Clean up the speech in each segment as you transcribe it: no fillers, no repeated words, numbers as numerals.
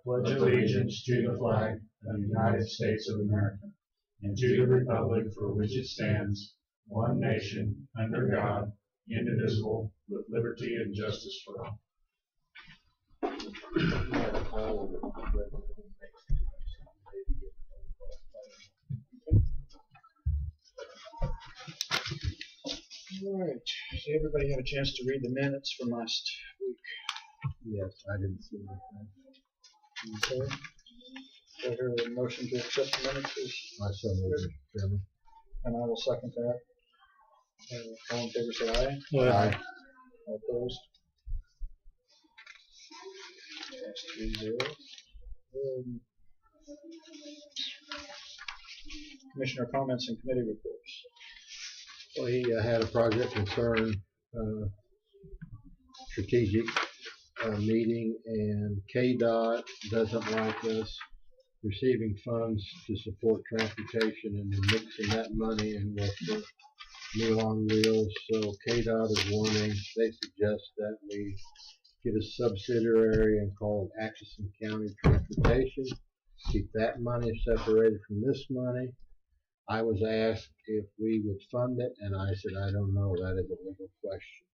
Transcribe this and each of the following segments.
pledge allegiance to the flag of the United States of America and to the republic for which it stands, one nation, under God, indivisible, with liberty and justice for all. All right. Did everybody have a chance to read the minutes from last week? Yes, I didn't see anything. Okay. Do I hear a motion to accept the minutes? I so moved, Mr. Chairman. And I will second that. All in favor say aye. Aye. All opposed? That's 3-0. Commissioner comments and committee reports. Well, he had a project concern strategic meeting, and KDOT doesn't like us receiving funds to support transportation and mixing that money in with the Meal on Wheels. So KDOT is wanting, they suggest that we get a subsidiary and call it Atchison County Transportation. Keep that money separated from this money. I was asked if we would fund it, and I said, I don't know, that is a legal question.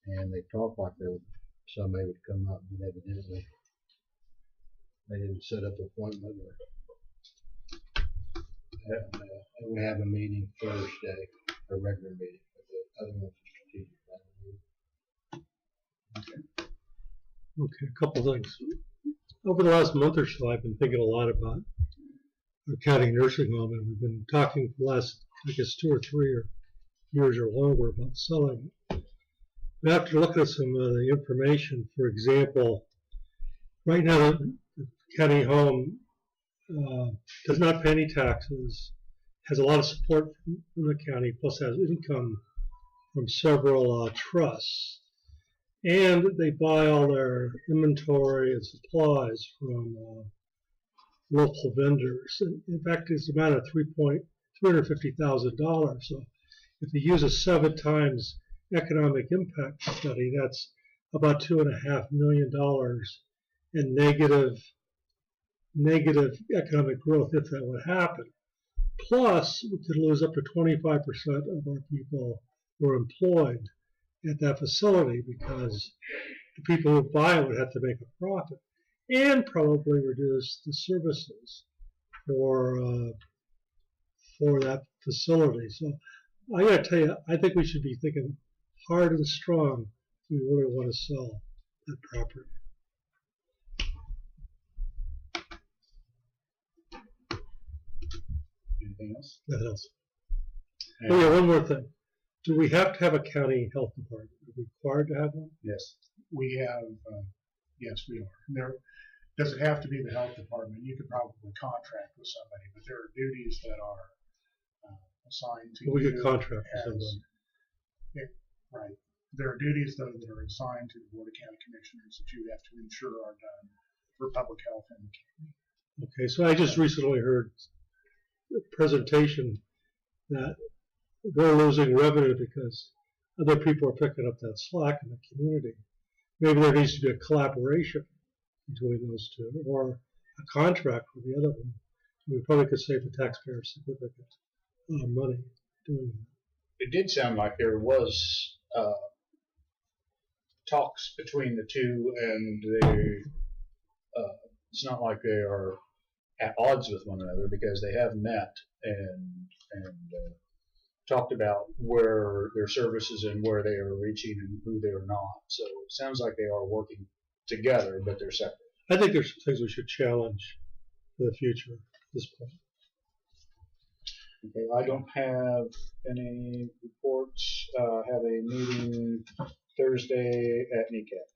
And they talked like somebody would come up, but evidently they didn't set up an appointment. We have a meeting Thursday, a regular meeting, but the other one's strategic. Okay, a couple things. Over the last month or so, I've been thinking a lot about our county nursing home, and we've been talking for the last, I guess, 2 or 3 years or longer about selling it. We have to look at some of the information. For example, right now, the county home does not pay any taxes, has a lot of support from the county, plus has income from several trusts. And they buy all their inventory and supplies from local vendors. In fact, it's about a $350,000. So if you use a 7 times economic impact study, that's about $2.5 million in negative economic growth if that would happen. Plus, we could lose up to 25% of our people who are employed at that facility because the people who buy it would have to make a profit and probably reduce the services for that facility. So I got to tell you, I think we should be thinking hard and strong if we really want to sell that property. Anything else? Nothing else. Oh yeah, one more thing. Do we have to have a county health department? Are we required to have one? Yes, we have. Yes, we are. There does it have to be the health department? You could probably contract with somebody, but there are duties that are assigned to. Well, we could contract with someone. Right. There are duties though that are assigned to the Board of County Commissioners that you have to ensure are done for public health in the county. Okay, so I just recently heard a presentation that they're losing revenue because other people are picking up that slack in the community. Maybe there needs to be a collaboration between those two, or a contract with the other one. We probably could save the taxpayer significant money doing that. It did sound like there was talks between the two, and it's not like they are at odds with one another because they have met and talked about where their services and where they are reaching and who they are not. So it sounds like they are working together, but they're separate. I think there's some things we should challenge for the future at this point. Okay, I don't have any reports. Have a meeting Thursday at NECAP.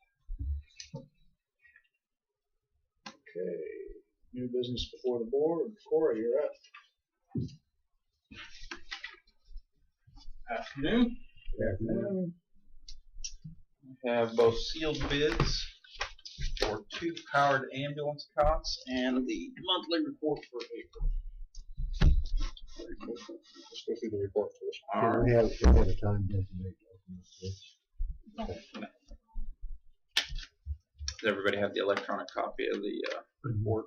Okay, new business before the board. Corey, you're up. Afternoon. Good afternoon. We have both sealed bids for 2 powered ambulance cots and the monthly report for April. Let's go through the report first. We have a time designate to open this. Does everybody have the electronic copy of the report?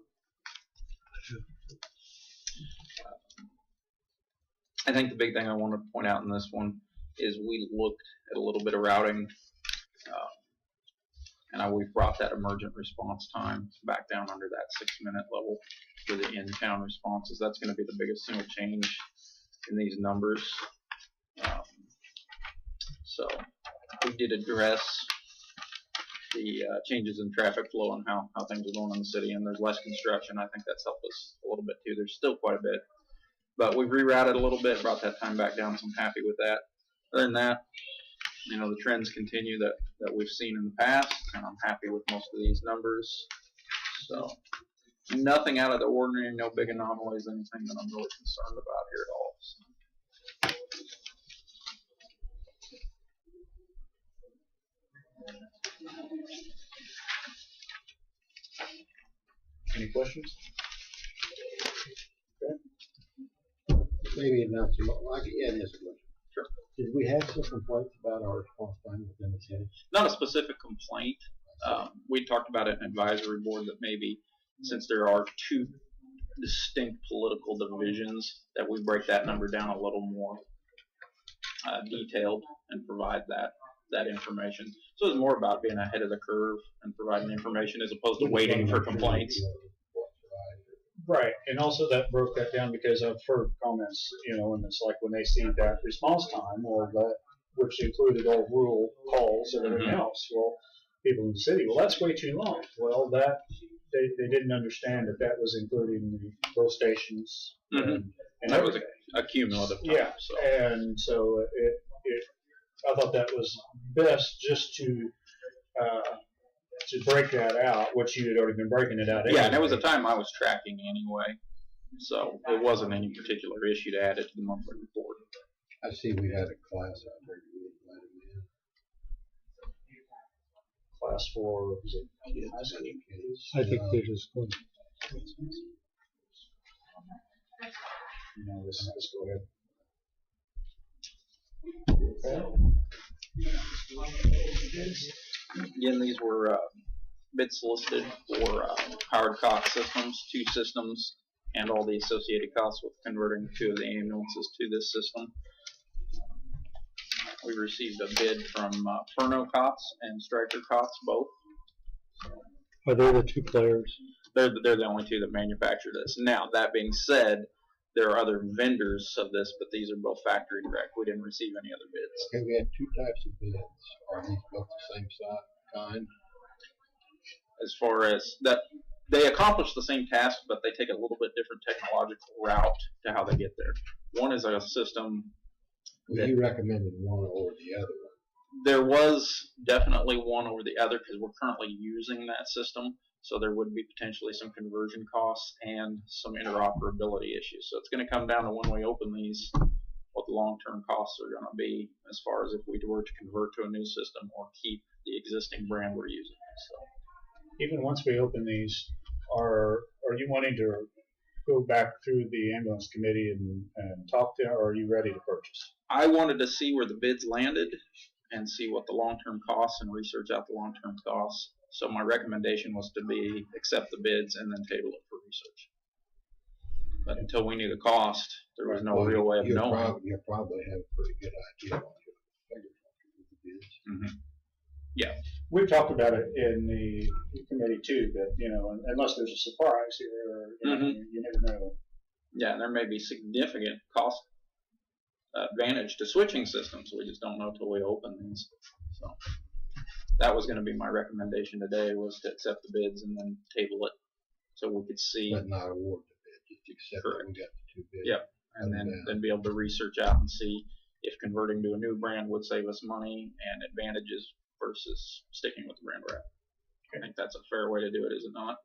I think the big thing I want to point out in this one is we looked at a little bit of routing, and we brought that emergent response time back down under that 6-minute level for the in-town responses. That's going to be the biggest single change in these numbers. So we did address the changes in traffic flow and how things are going in the city, and there's less construction. I think that's helped us a little bit too. There's still quite a bit, but we've rerouted a little bit, brought that time back down, so I'm happy with that. Other than that, the trends continue that we've seen in the past, and I'm happy with most of these numbers. So nothing out of the ordinary, no big anomalies, anything that I'm really concerned about here at all. So. Any questions? Maybe not so much. Yeah, it is a question. Sure. Did we have some complaints about our response time within the city? Not a specific complaint. We talked about it in advisory board that maybe since there are two distinct political divisions, that we break that number down a little more detailed and provide that information. So it's more about being ahead of the curve and providing information as opposed to waiting for complaints. Right, and also that broke that down because I've heard comments, and it's like when they see that response time, or that, which included all rural calls and everything else, well, people in the city, well, that's way too long. Well, that they didn't understand that was including the both stations. And that was a cumulative time. Yeah, so. And so I thought that was best just to break that out, which you had already been breaking it out anyway. Yeah, and it was a time I was tracking anyway, so it wasn't any particular issue to add it to the monthly report. I see we had a class out there. Let them in. Class 4, was it? I think they just go. Let's go ahead. Again, these were bids solicited for powered Cox systems, 2 systems, and all the associated costs with converting 2 of the ambulances to this system. We received a bid from Furno Cox and Stryker Cox both. Are they the 2 players? They're the only 2 that manufacture this. Now, that being said, there are other vendors of this, but these are both factory direct. We didn't receive any other bids. Okay, we had 2 types of bids. Are these both the same kind? As far as that, they accomplish the same task, but they take a little bit different technological route to how they get there. One is a system. Well, you recommended one over the other one. There was definitely one over the other because we're currently using that system, so there would be potentially some conversion costs and some interoperability issues. So it's going to come down to when we open these, what the long-term costs are going to be as far as if we were to convert to a new system or keep the existing brand we're using. So. Even once we open these, are you wanting to go back through the ambulance committee and talk to them, or are you ready to purchase? I wanted to see where the bids landed and see what the long-term costs and research out the long-term costs. So my recommendation was to accept the bids and then table it for research. But until we knew the cost, there was no real way of knowing. You probably have a pretty good idea on your bids. Yeah. We've talked about it in the committee too, that, unless there's a surprise here, you never know. Yeah, and there may be significant cost advantage to switching systems. We just don't know till we open these. So that was going to be my recommendation today, was to accept the bids and then table it so we could see. But not award the bid, just accept that we got the 2 bids. Yep, and then be able to research out and see if converting to a new brand would save us money and advantages versus sticking with the brand we're at. I think that's a fair way to do it, is it not?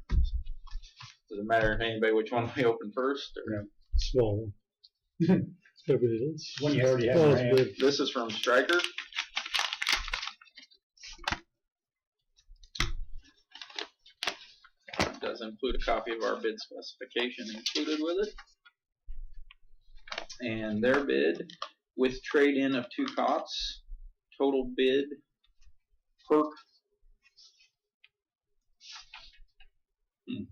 Does it matter if anybody which one we open first? Or? Small one. Everything else. When you already have Small is brand. good. This is from Stryker. It does include a copy of our bid specification included with it. And their bid with trade-in of 2 cots, total bid per There's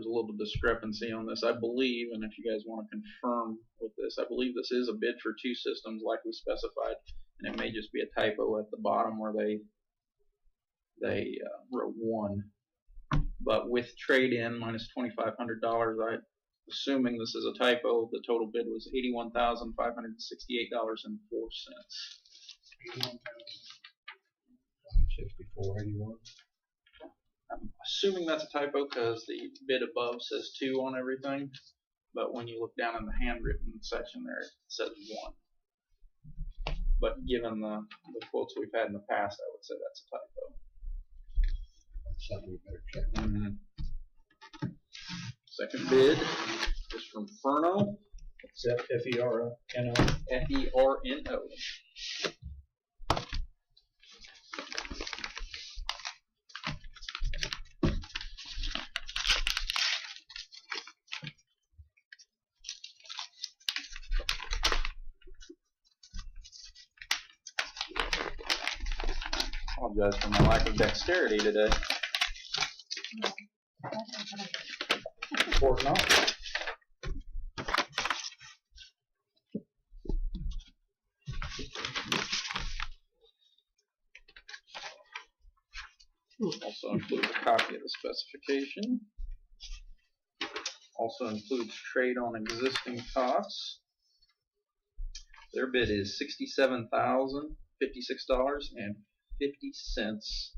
a little discrepancy on this, I believe, and if you guys want to confirm with this, I believe this is a bid for 2 systems like we specified, and it may just be a typo at the bottom where they wrote 1. But with trade-in minus $2,500, I'm assuming this is a typo. The total bid was $81,568.04. 6481. I'm assuming that's a typo because the bid above says 2 on everything, but when you look down in the handwritten section there, it says 1. But given the quotes we've had in the past, I would say that's a typo. That's something we better check. Second bid is from Ferno, Is that F-E-R-N-O? F-E-R-N-O. Apologize for my lack of dexterity today. Fort Knox. Also includes a copy of the specification. Also includes trade on existing costs. Their bid is $67,056.50,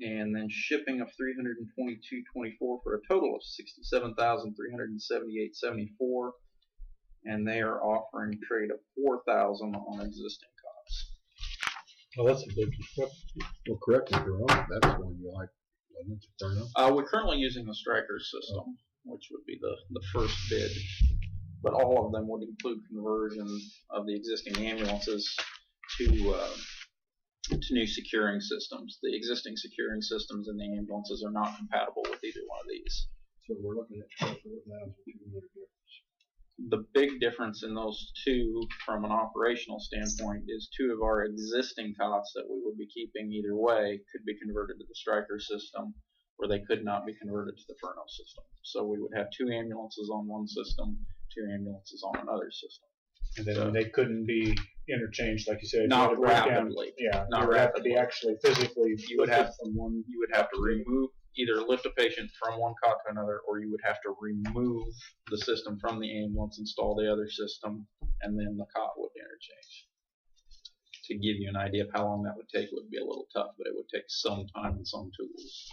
and then shipping of $322.24 for a total of $67,378.74. And they are offering trade of $4,000 on existing costs. Oh, that's a big discrepancy. Well, correct me if you're wrong. That's the one you like, wasn't it? Ferno? We're currently using the Striker system, which would be the first bid, but all of them would include conversion of the existing ambulances to new securing systems. The existing securing systems in the ambulances are not compatible with either one of these. So we're looking at $4,000 difference. The big difference in those two from an operational standpoint is 2 of our existing cots that we would be keeping either way could be converted to the Striker system, where they could not be converted to the Ferno system. So we would have 2 ambulances on one system, 2 ambulances on another system. And then they couldn't be interchanged, like you said. Not If you had to break down- rapidly. Yeah, Not it would have to rapidly. be actually physically. You would have from one. You would have to remove, either lift a patient from one cot to another, or you would have to remove the system from the ambulance, install the other system, and then the cot would interchange. To give you an idea of how long that would take would be a little tough, but it would take some time and some tools.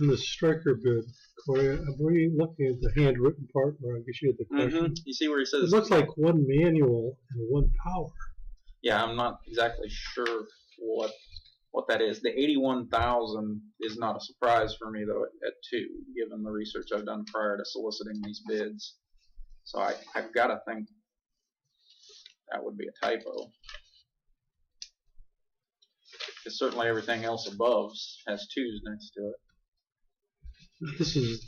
In the Striker bid, Corey, are we looking at the handwritten part where I guess you had the question? You see where he It says, looks like 1 manual and 1 power. yeah, I'm not exactly sure what that is. The 81,000 is not a surprise for me though at 2, given the research I've done prior to soliciting these bids. So I've got to think that would be a typo. Because certainly everything else above has 2s next to it. This is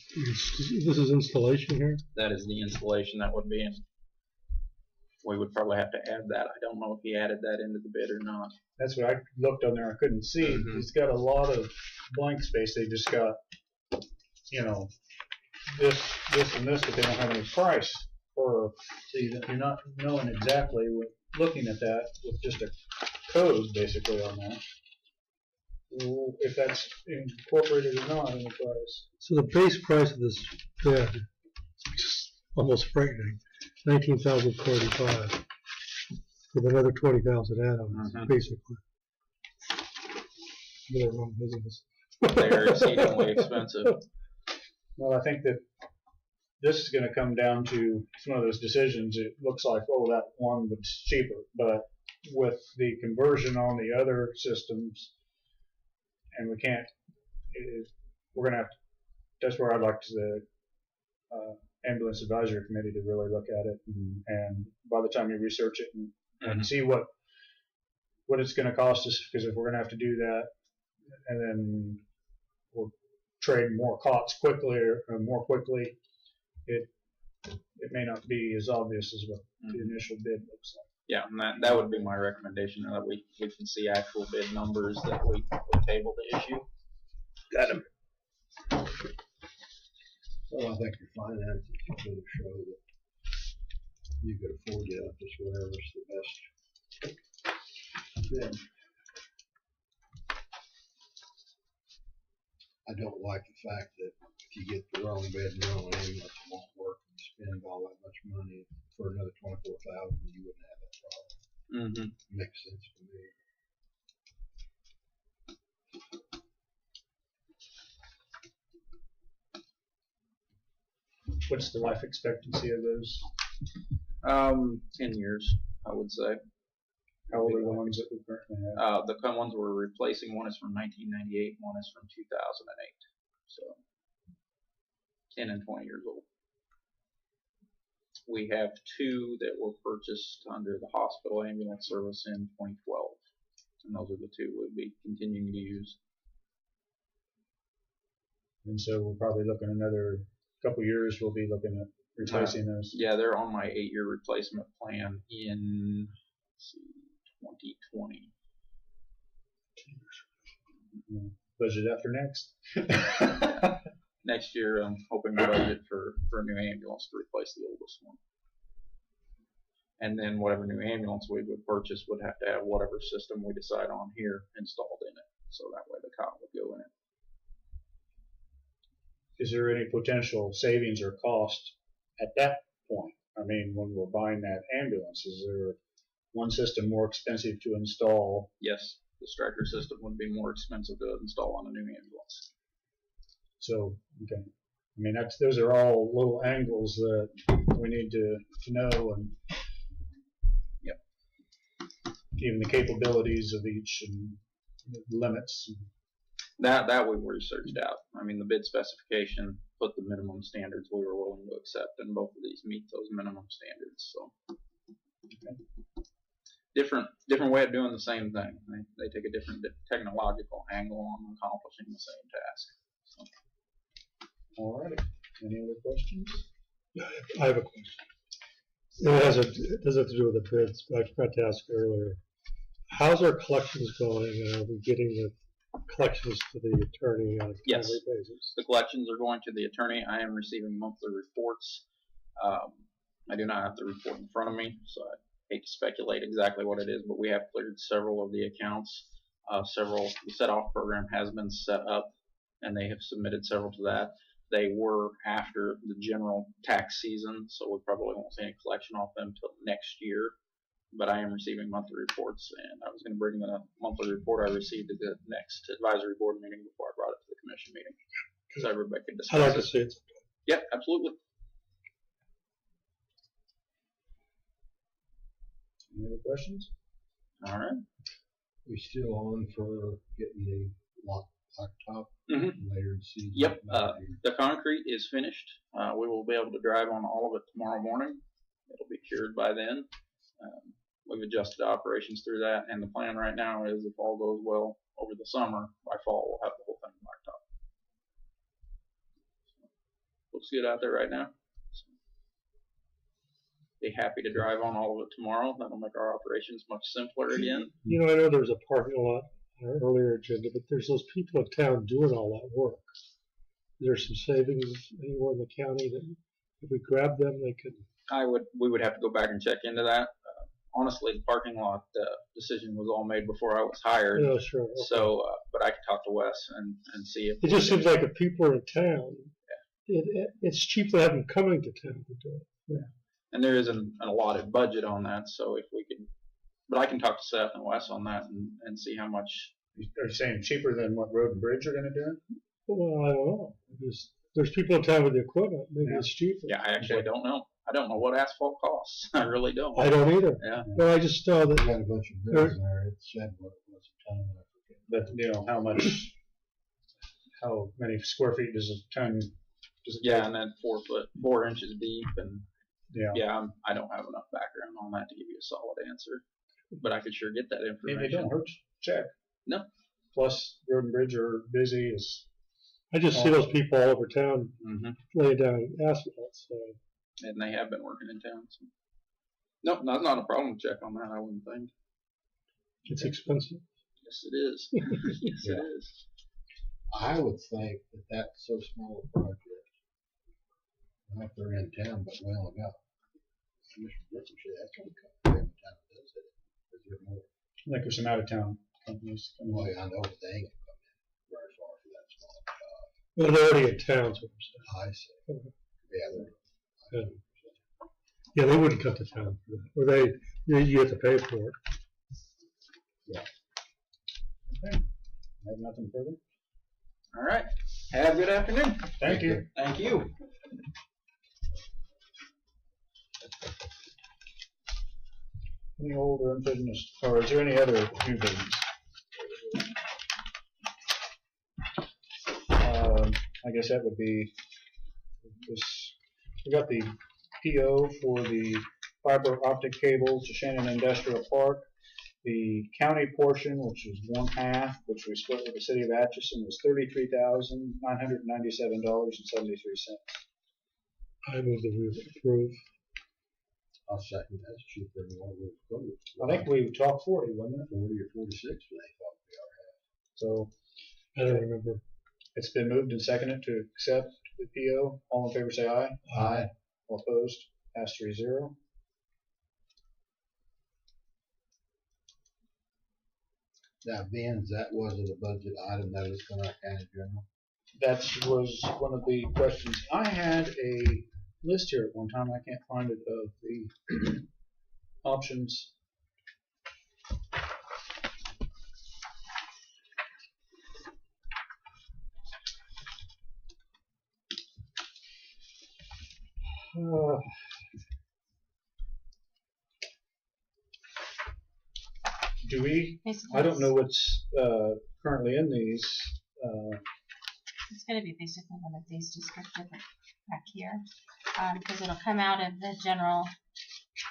installation here. That is the installation that would be in. We would probably have to add that. I don't know if he added that into the bid or not. That's what I looked on there. I couldn't see. Mhm. It's got a lot of blank space. They just got, this, and this, but they don't have any price. So you're not knowing exactly, looking at that with just a code basically on that, if that's incorporated or not in the price. So the base price of this bid is almost frightening, $19,045, with another $20,000 add-ons, Mhm. basically. They're wrong business. They're exceedingly expensive. Well, I think that this is going to come down to some of those decisions. It looks like, that one was cheaper, but with the conversion on the other systems, and we're going to have to, that's where I'd like the ambulance advisory committee to really look at it. And by the time you research it and see what it's going to cost us, because if we're going to have to do that, and then we'll trade more cots quickly or more quickly, it may not be as obvious as what the initial bid looks like. Yeah, and that would be my recommendation, that we can see actual bid numbers that we table the issue. Got him. Well, I think your finances are going to show that you could afford to have just whatever's the best bid. I don't like the fact that if you get the wrong bid and wrong ambulance, it won't work, and you spend all that much money for another $24,000, you wouldn't have that problem. Makes sense to me. What's the life expectancy of those? 10 years, I would say. How old are the ones that we currently have? The ones we're replacing, one is from 1998, one is from 2008. So 10 and 20 years old. We have 2 that were purchased under the hospital ambulance service in 2012. And those are the 2 we'll be continuing to use. And so we're probably looking another couple years, we'll be looking at replacing those. Yeah, they're on my 8-year replacement plan in 2020. Budget after next. Next year, I'm hoping to budget for a new ambulance to replace the oldest one. And then whatever new ambulance we would purchase would have to have whatever system we decide on here installed in it. So that way the cot would go in it. Is there any potential savings or cost at that point? I mean, when we're buying that ambulance, is there one system more expensive to install? Yes, the Stryker system would be more expensive to install on a new ambulance. So, okay. I mean, those are all little angles that we need to know, and yep, even the capabilities of each and the limits. That we researched out. I mean, the bid specification put the minimum standards we were willing to accept, and both of these meet those minimum standards. So, okay. Different way of doing the same thing. They take a different technological angle on accomplishing the same task. So. All right. Any other questions? I have a question. It doesn't have to do with the bids, but I forgot to ask earlier. How's our collections going, and are we getting the collections to the attorney on a yes. timely basis? The collections are going to the attorney. I am receiving monthly reports. I do not have the report in front of me, so I hate to speculate exactly what it is, but we have cleared several of the accounts. The set-off program has been set up, and they have submitted several to that. They were after the general tax season, so we probably won't see any collection off them until next year. But I am receiving monthly reports, and I was going to bring the monthly report I received to the next advisory board meeting before I brought it to the commission meeting, so everybody could discuss I'd like to see it. Yeah, absolutely. Any other questions? All right. We still on for getting the blacktop layered season? Yep. The concrete is finished. We will be able to drive on all of it tomorrow morning. It'll be cured by then. We've adjusted operations through that, and the plan right now is if all goes well over the summer, by fall we'll have the whole thing blacktop. Looks good out there right now. So, be happy to drive on all of it tomorrow. That'll make our operations much simpler again. You know, I know there was a parking lot on our earlier agenda, but there's those people in town doing all that work. Is there some savings anywhere in the county that if we grab them, they could? We would have to go back and check into that. Honestly, the parking lot decision was all made before I was hired. Yeah, sure. Okay. So, but I could talk to Wes and see if it just seems like if people are in town, it's cheap to have them coming to town to do it. Yeah. And there is an allotted budget on that, so if we could, but I can talk to Seth and Wes on that and see how much. Are you saying cheaper than what Road and Bridge are going to do? Well, I don't know. There's people in town with the equipment. Maybe it's cheaper. Yeah, I actually don't know. I don't know what asphalt costs. I really don't. I don't either. Yeah. But I just know that We got a bunch of bills in there. It said what it was a ton. I forget. But you know how many square feet does a ton? Yeah, and then 4 inches deep, and yeah, I don't have enough background on that to give you a solid answer. But I could sure get that information. It don't hurt to check. No. Plus, Road and Bridge are busy. I just see those people all over town laying down asphalt. So. And they have been working in town. So. Nope, that's not a problem. Check on that. I wouldn't think. It's expensive. Yes, it is. Yes, Yeah. it is. I would think that that's so small a project. Not if they're in town, but well ago. Commissioner Ricochet, that's gonna come from town, does it? Is there more? I think there's some out of town companies. Well, I know, but they ain't gonna come in very far for that small job. Well, they're already in town, so I see. Yeah, Yeah. Yeah, they wouldn't come to town for that. Or you have to pay for it. Okay. I have nothing further. All right. Have a good afternoon. Thank you. Thank you. Any old or unfinished, or is there any other new business? I guess that would be this. We got the PO for the fiber optic cable to Shannon Industrial Park. The county portion, which is 1/2, which we split with the city of Atchison, was $33,997.73. I move that we approve. I'll second that's cheaper than what we've quoted. I think we talked 40, wasn't it? 40 or 46, they thought we So I don't remember. it's been moved and seconded to accept the PO. All in favor say aye. Aye. All opposed? Pass 3-0. Now, Ben, that wasn't a budget item, that was from our county general. That was one of the questions. I had a list here at one time. I can't find it of the options. Do we? I don't know what's currently in these. It's going to be basically one of these descriptive back here, because it'll come out of the general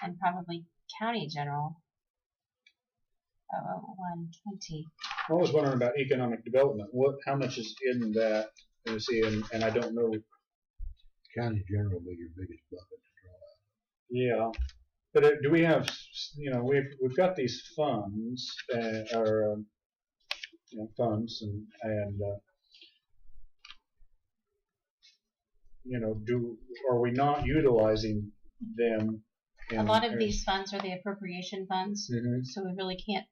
and probably county general. 120. I was wondering about economic development. How much is in that? You see, and I don't know. County general will be your biggest bucket to draw out. Yeah, but do we have? We've got these funds funds and are we not utilizing them? A lot of these funds are the appropriation funds, so we really can't.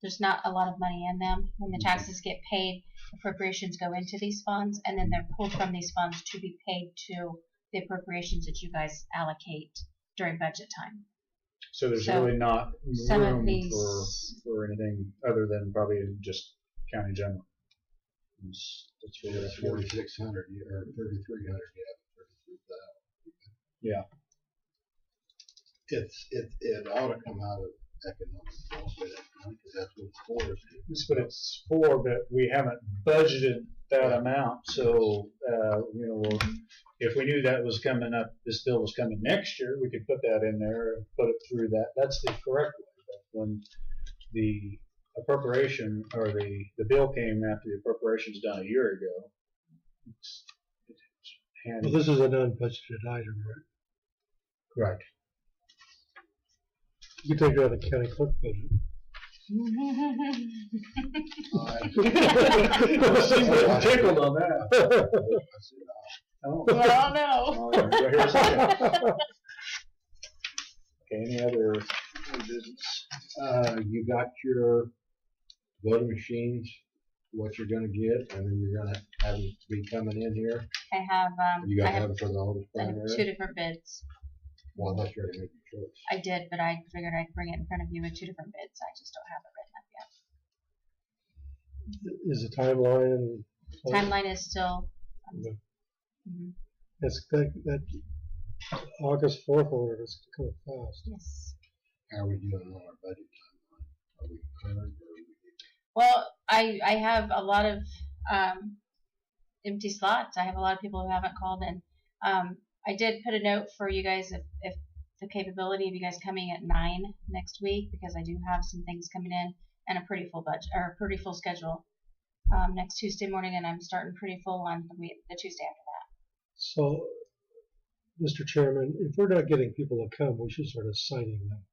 There's not a lot of money in them. When the taxes get paid, appropriations go into these funds, and then they're pulled from these funds to be paid to the appropriations that you guys allocate during budget time. So there's really not some of room these, for anything other than probably just county general. That's really That's 4,600 or 3,300, yeah. It ought to come out of economic development because that's what it's for. That's what it's for, but we haven't budgeted that amount. So, if we knew that was coming up, this bill was coming next year, we could put that in there and put it through that. That's the correct way. But when the appropriation or the bill came after the appropriations done a year ago, it's handy. Well, this is a non-budgeted item, right? Right. You can take it out of the county clerk budget. Tickled on that. Oh. Well, no. Okay, any other business? You got your voting machines, what you're gonna get, and then you're gonna have them be coming in here. I have You I gotta have, have it for the oldest I have primary. 2 different bids. Well, unless you're gonna make your choice. I did, but I figured I'd bring it in front of you with 2 different bids. I just don't have it written up yet. Is the timeline? Timeline is still. Okay. Mhm. That August 4th order is coming fast. Yes. How are we doing on our budget timeline? Are we current or are we? Well, I have a lot of empty slots. I have a lot of people who haven't called in. I did put a note for you guys if the capability of you guys coming at 9 next week, because I do have some things coming in and a pretty full budget or a pretty full schedule next Tuesday morning, and I'm starting pretty full on the Tuesday after that. So Mr. Chairman, if we're not getting people to come, we should start assigning them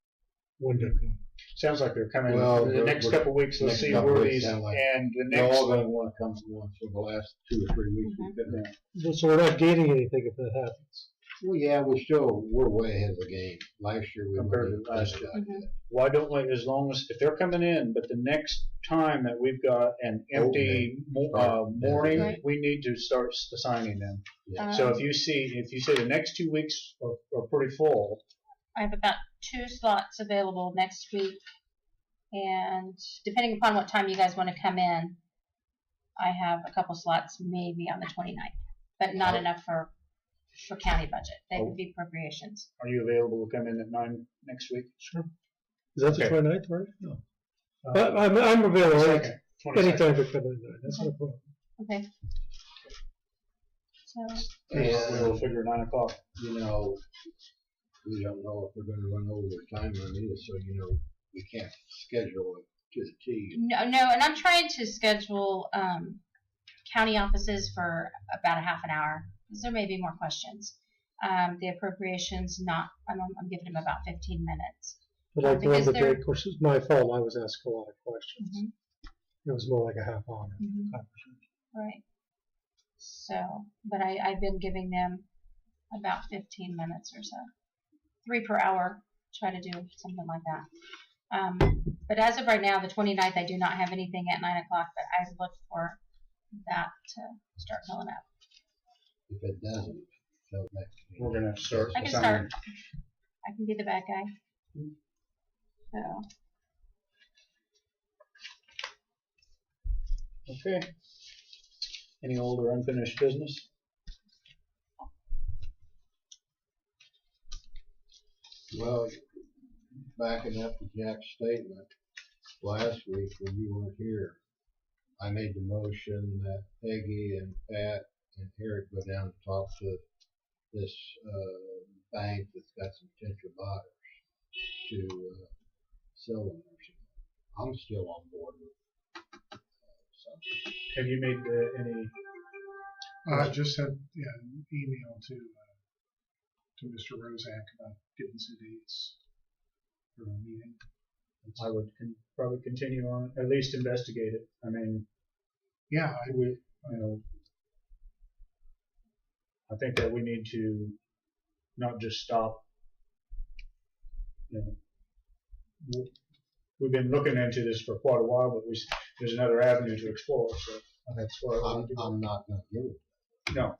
when to come. Sounds like they're coming Well, the next couple of weeks. Let's next see couple where weeks these, sound like and the They're next all gonna wanna come at once for the last 2 or 3 weeks. we've been there. Well, so we're not gaining anything if that happens. Well, yeah, we're way ahead of the game. Last year we Compared were to last year. like Why don't we, as long as, if they're coming in, but the next time that we've got an empty morning, Right. we need to start assigning them. Yeah. So if you say the next 2 weeks are pretty full, I have about 2 slots available next week, and depending upon what time you guys want to come in, I have a couple slots maybe on the 29th, but not enough for county budget. They would be appropriations. are you available to come in at 9 next week? Sure. Is that the Okay. 29th, right? No. I'm available 22nd. anytime to come in. That's not a problem. Okay. So, We'll figure 9 o'clock. You know, we don't know if we're gonna run over the time limit either, so you know, we can't schedule it to the T. no, and I'm trying to schedule county offices for about a half an hour, because there may be more questions. The appropriations, I'm giving them about 15 minutes. But like the one Because that, they're- of course, it's my fault. I was asking a lot of questions. Mhm. It was more like a half hour. Mhm. Right. So, but I've been giving them about 15 minutes or so. 3 per hour, try to do something like that. But as of right now, the 29th, I do not have anything at 9 o'clock, but I look for that to start filling up. If it doesn't, so next We're meeting. gonna start I can assigning. start. I can be the bad guy. So, Okay. Any old or unfinished business? Well, backing up to Jack's statement, last week when you weren't here, I made the motion that Peggy and Pat and Eric go down and talk to this, bank that's got some potential buyers to, sell them or something. I'm still on board with, something. Have you made any? I just sent an email to Mr. Rozak about getting some dates for a meeting. I would probably continue on, at least investigate it. I mean, Yeah, I think that we need to not just stop. We've been looking into this for quite a while, but there's another avenue to explore. So that's what I want to do. I'm not gonna give it. No.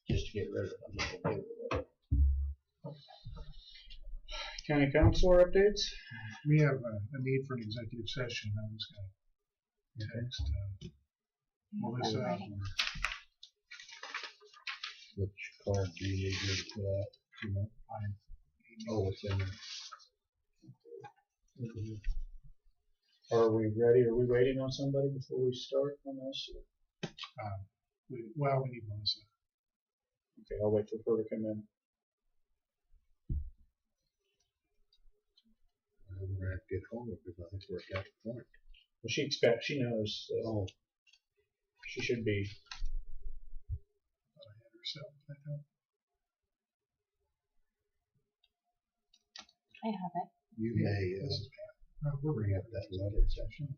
Just to get rid of it. I'm not gonna give it. County councilor updates? we have a need for an executive session. I was going to text Melissa. Alrighty. Which card do you need me to put out? You know, oh, it's in there. Are we ready? Are we waiting on somebody before we start on this? We need Melissa. Okay, I'll wait for her to come in. We're gonna have to get home because I think we're at the point. Well, she knows. Oh, She should be. Herself, I think. I have it. you may, This is Pat. We're bring up that letter section.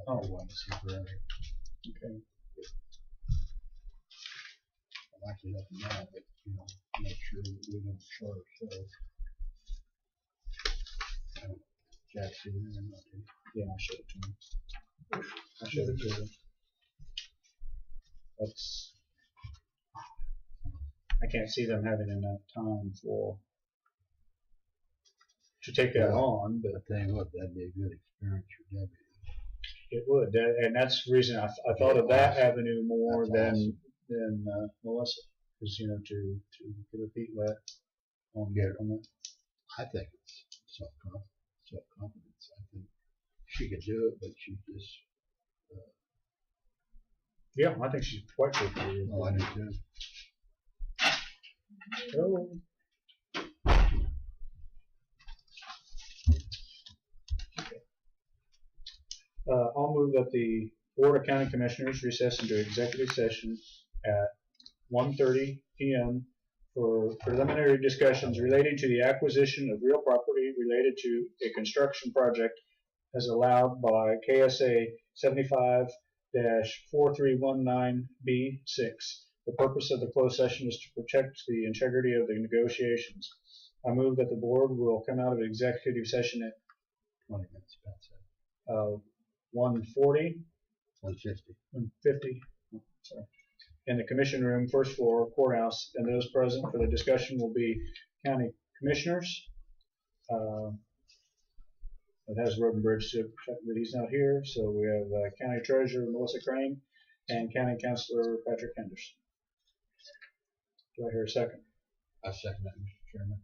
Oh. Okay. I'd like to help them out, but, you know, make sure that we don't short ourselves. Jack's in there, I'm not in. Yeah, I showed it to him. I showed it to him. I can't see them having enough time to take that on, but I tell you what, that'd be a good experience for Debbie. it would. And that's the reason I thought of that avenue more That's than Melissa, because to get her feet wet on Yeah. on that. I think it's self-confidence. I think she could do it, but she just, Yeah, I think she's quite capable. oh, I do too. Hello. I'll move that the Board of County Commissioners recess into executive session at 1:30 p.m. for preliminary discussions relating to the acquisition of real property related to a construction project as allowed by K.S.A. 75-4319B6. The purpose of the closed session is to protect the integrity of the negotiations. I move that the board will come out of executive session at 20 minutes past 1:40, 1:50. 1:50, sorry, in the commission room, first floor, courthouse, and those present for the discussion will be county commissioners. It has Road and Bridge, but he's not here, so we have County Treasurer Melissa Crane and County Councilor Patrick Henderson. Do I hear a second? I second that, Mr. Chairman.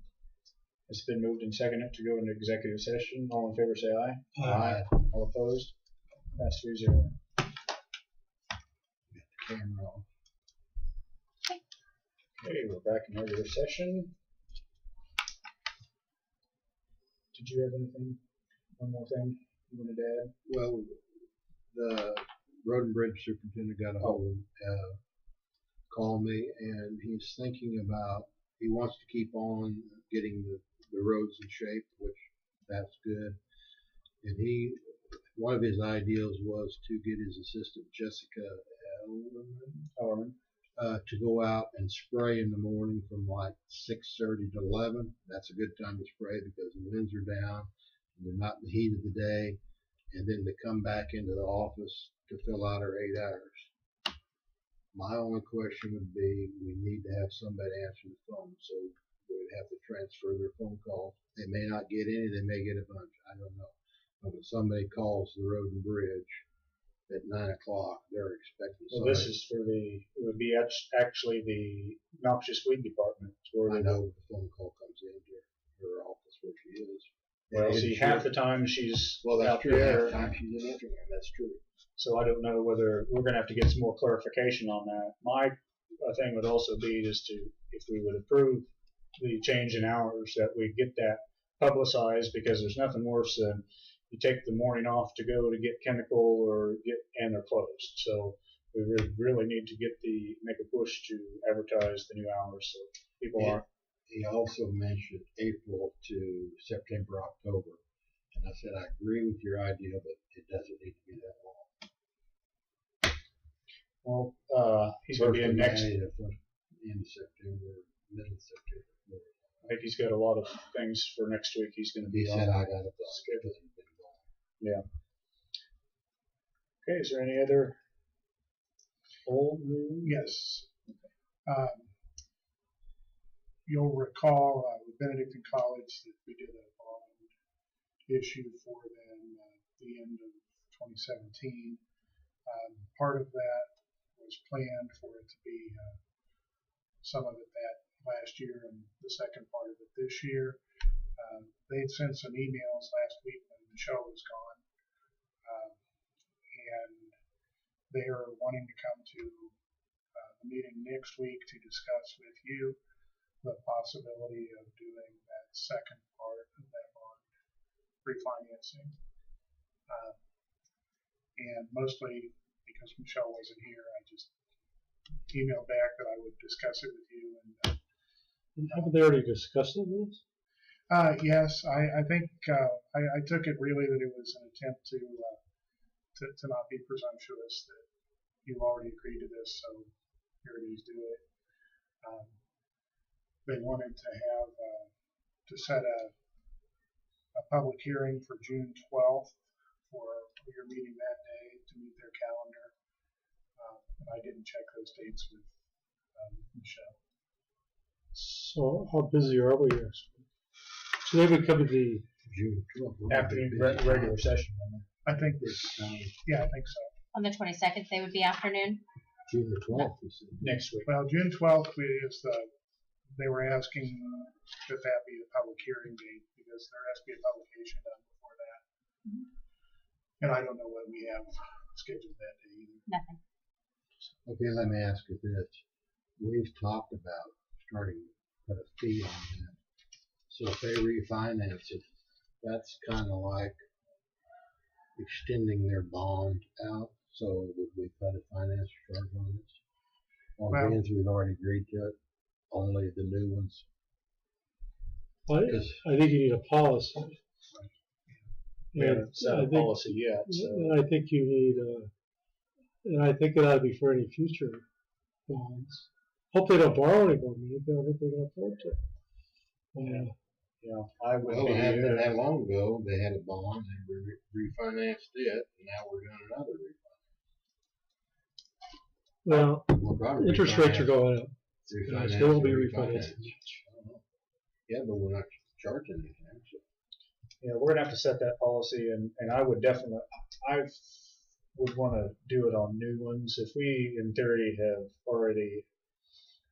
It's been moved and seconded to go into executive session. All in favor say aye. Aye. All opposed? Pass 3-0. Camera off. Okay, we're back in regular session. Did you have anything? One more thing you wanted to add? Well, the road and bridge superintendent got a hold of, called me, and he's thinking about, he wants to keep on getting the roads in shape, which that's good. And one of his ideals was to get his assistant Jessica Ellerman to go out and spray in the morning from like 6:30 to 11. That's a good time to spray because the winds are down and they're not in the heat of the day. And then to come back into the office to fill out her 8 hours. My only question would be, we need to have somebody answer the phone, so we'd have to transfer their phone calls. They may not get any, they may get a bunch, I don't know. But when somebody calls the road and bridge at 9 o'clock, they're expecting Well, this is for it would be actually the noxious weed department. Where I know the phone call comes into her office where she is. Well, see, half the time she's that's out true. there. Half the time she's in Effingham, that's true. So I don't know whether we're going to have to get some more clarification on that. My thing would also be is to, if we would approve the change in hours, that we get that publicized, because there's nothing worse than you take the morning off to go to get chemical and they're closed. So we really need to make a push to advertise the new hours so people aren't. He also mentioned April to September, October. And I said, I agree with your idea, but it doesn't need to be that long. Well, he's going to be in next. End of September, middle of September. I think he's got a lot of things for next week. He's going to be He on. said I got a schedule. Yeah. Okay, is there any other old news? Yes. You'll recall with Benedictine College that we did a bond issue for them at the end of 2017. Part of that was planned for it to be some of it that last year and the second part of it this year. They had sent some emails last week when Michelle was gone, and they are wanting to come to the meeting next week to discuss with you the possibility of doing that second part of that bond refinancing. And mostly because Michelle wasn't here, I just emailed back that I would discuss it with you. And haven't they already discussed it with us? yes, I think I took it really that it was an attempt to not be presumptuous, that you've already agreed to this, so here it is, do it. They wanted to have to set a public hearing for June 12th for your meeting that day to meet their calendar. And I didn't check those dates with Michelle. So how busy are we actually? So they would come to the June 12th. After the regular session. I think yeah, I think so. On the 22nd, they would be afternoon. June the 12th. Next week. Well, June 12th is they were asking that that be the public hearing date because there has to be a publication done before that. Mm-hmm. And I don't know what we have scheduled that day either. Nothing. Okay, let me ask you this. We've talked about starting to put a fee on that. So if they refinance it, that's kind of like extending their bond out. So would we put a finance charge on this? On Well- bids, we've already agreed to it, only the new ones. I think you need a policy. We haven't set a I think- policy yet, so. And I think you need, and I think it ought to be for any future bonds. Hope they don't borrow any more money, but I think they can afford to. I would Well, be, it hadn't been that long ago, they had a bond, and we refinanced it, and now we're doing another refinance. Well, We're probably interest rates are refinance- going up. refinance They will and be refinance. refinancing. I don't know. Yeah, but we're not charging anything, so. we're gonna have to set that policy, and I would definitely, I would want to do it on new ones. If we, in theory, have already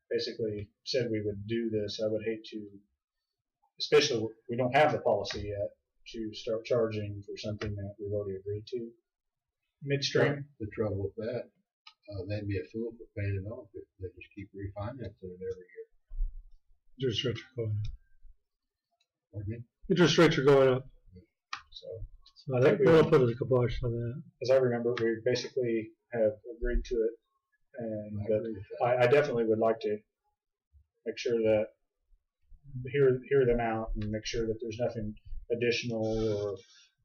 basically said we would do this, I would hate to, especially we don't have the policy yet, to start charging for something that we've already agreed to midstream. The trouble with that, they'd be a fool for paying it off if they just keep refinancing it every year. Interest rates are going up. Pardon me? Interest rates are going up. So, So I think we'll put a kibosh on that. as I remember, we basically have agreed to it, and I agree with that. I definitely would like to make sure that hear them out and make sure that there's nothing additional,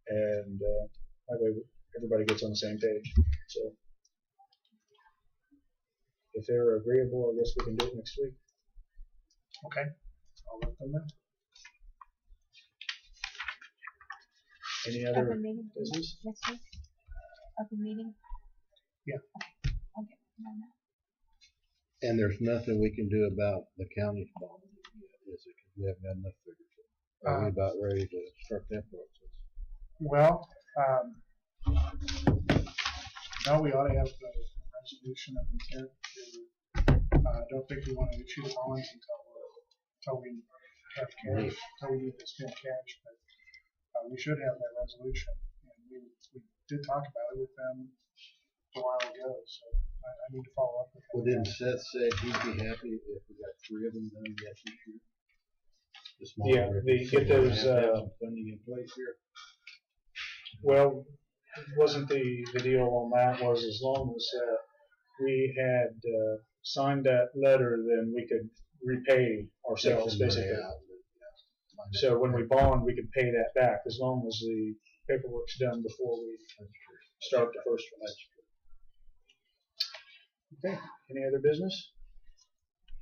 and that way everybody gets on the same page. So if they're agreeable, I guess we can do it next week. Okay, I'll let them know. Any other Open meeting business? next week? Open meeting? Yeah. Okay, I'll get them on that. And there's nothing we can do about the county's bond yet, is it? 'Cause we haven't got enough figures. Are we about ready to start that process? Well, no, we ought to have the resolution of intent to, I don't think we want to issue the bonds until we have cash, until we need to spend cash, but we should have that resolution. And we did talk about it with them a while ago, so I need to follow up with them. Well, didn't Seth say he'd be happy if we got 3 of them done yet this year? The smaller Yeah, ones, they so get we're gonna those, have to have some funding in place here. Well, wasn't the deal on that was as long as we had signed that letter, then we could repay ourselves, Take the money basically. out, but, yeah, find So out. when we bond, we could pay that back as long as the paperwork's done before we start the first one. Okay, any other business?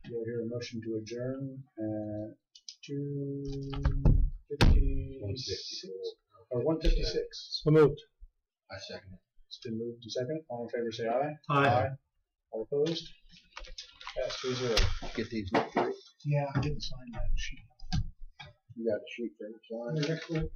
You'll hear a motion to adjourn at 2:56 or 1:56. So moved. I second it. It's been moved to second. All in favor, say aye. Aye. All opposed? Pass 3-0. Get these next week. Yeah, I didn't sign that sheet. You got a sheet for it, sign? Next week.